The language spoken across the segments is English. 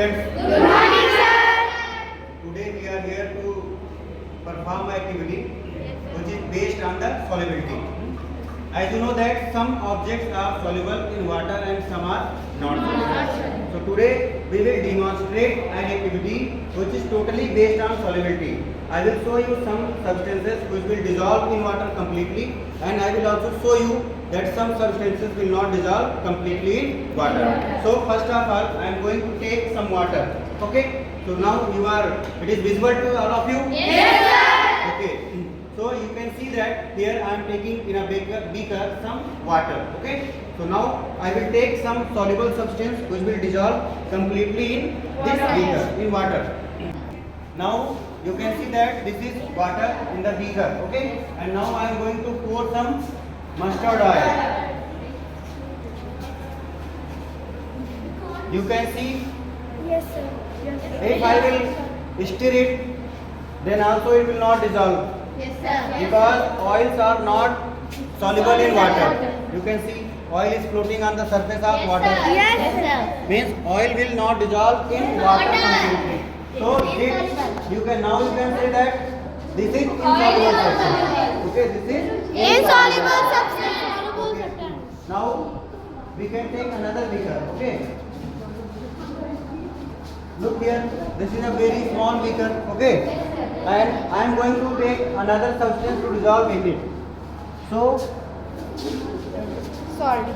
students. Good morning, sir. Today we are here to perform activity which is based on the solubility. As you know that some objects are soluble in water and some are not soluble. So today we will demonstrate an activity which is totally based on solubility. I will show you some substances which will dissolve in water completely, and I will also show you that some substances will not dissolve completely in water. So first of all I am going to take some water. Okay. So now it is visible to all of you? Yes, sir. Okay. So you can see that here I am taking in a beaker some water. Okay. So now I will take some soluble substance which will dissolve completely in this beaker, in water. Now you can see that this is water in the beaker. Okay. And now I am going to pour some mustard oil. You can see. Yes, sir. If I will stir it, then also it will not dissolve, Yes, sir. because oils are not soluble in water. You can see oil is floating on the surface of water. Yes, sir. Means oil will not dissolve in water completely. So you can say that this is insoluble substance. Okay, this is Insoluble substance. Now we can take another beaker. Okay. Look here, this is a very small beaker, okay? And I am going to take another substance to dissolve in it. So, Salt.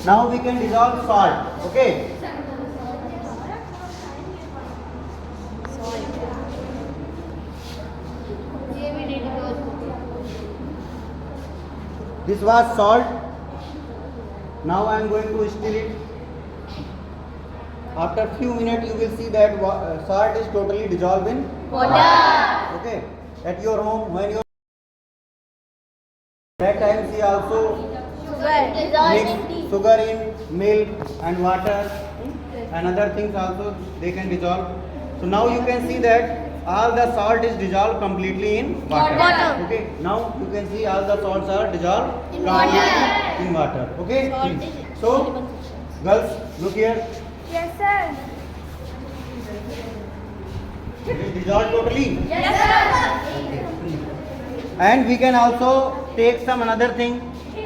now we can dissolve salt, okay? This was salt. Now I am going to stir it. After few minutes you will see that salt is totally dissolved in Water. Okay. At your home when you that time see also mix sugar in milk and water and other things also they can dissolve. So now you can see that all the salt is dissolved completely in water. Water. Okay. Now you can see all the salts are dissolved In completely water. in water. Okay. So girls, look here. Yes, sir. It is dissolved totally. Yes, sir. And we can also take some another thing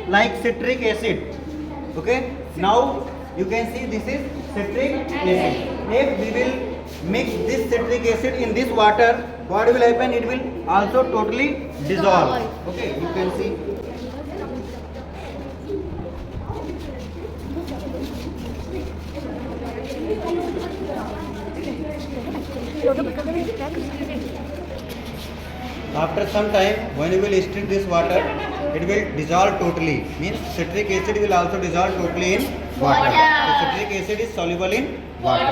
like citric acid. Okay. Now you can see this is citric acid. If we will mix this citric acid in this water, what will happen? It will also totally dissolve. Okay. You can see. After some time, when you will stir this water, it will dissolve totally. Means citric acid will also dissolve totally in water. So citric acid is soluble in water.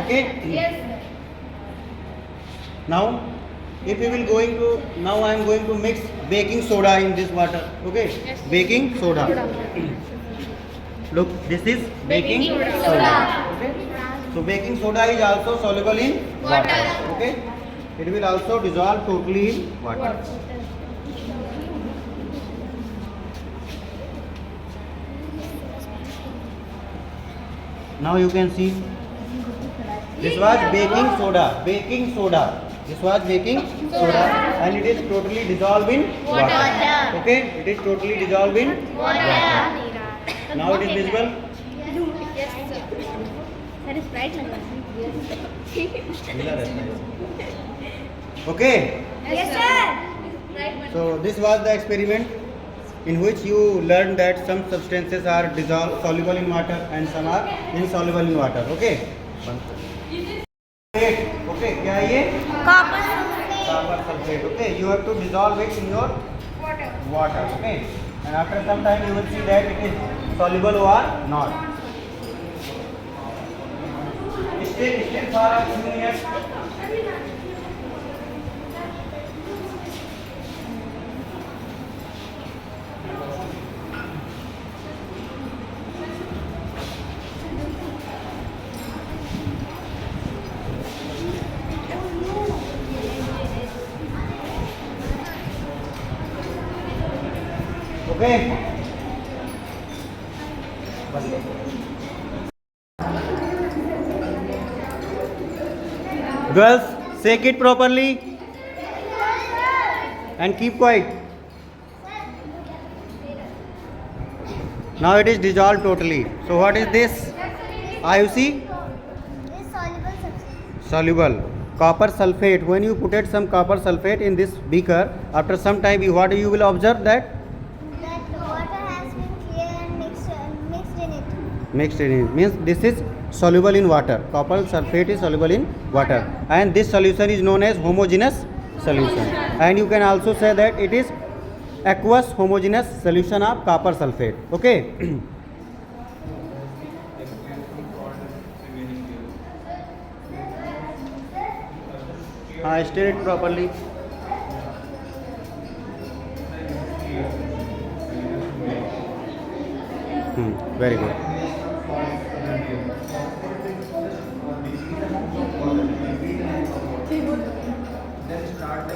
Okay. Yes. Now, if we will now I am going to mix baking soda in this water. Okay. Yes. Baking soda. Look, this is baking Baking soda. soda. Okay. So baking soda is also soluble in water. Okay. It will also dissolve totally in water. Now you can see this was baking soda. Baking soda. This was baking soda, and it is totally dissolved in water. Water. Okay. It is totally dissolved in Water. Now it is visible. Yes, sir. That is bright. Okay. Yes, sir. So this was the experiment in which you learned that some substances are soluble in water and some are insoluble in water. Okay. Okay. क्या है ये? Copper. Copper sulfate. Okay. You have to dissolve it in your water. Okay. And after some time you will see that it is soluble or not. Still for a few minutes. Okay. Girls, shake it properly and keep quiet. Now it is dissolved totally. So what is this? IUC? This soluble substance. Soluble. Copper sulfate. When you put some copper sulfate in this beaker, after some time what you will observe that? That water has been clear and mixed in it. Mixed in it. Means this is soluble in water. Copper sulfate is soluble in water. And this solution is known as homogeneous solution. And you can also say that it is aqueous homogeneous solution of copper sulfate. Okay. Stir it properly. Very good. Then start the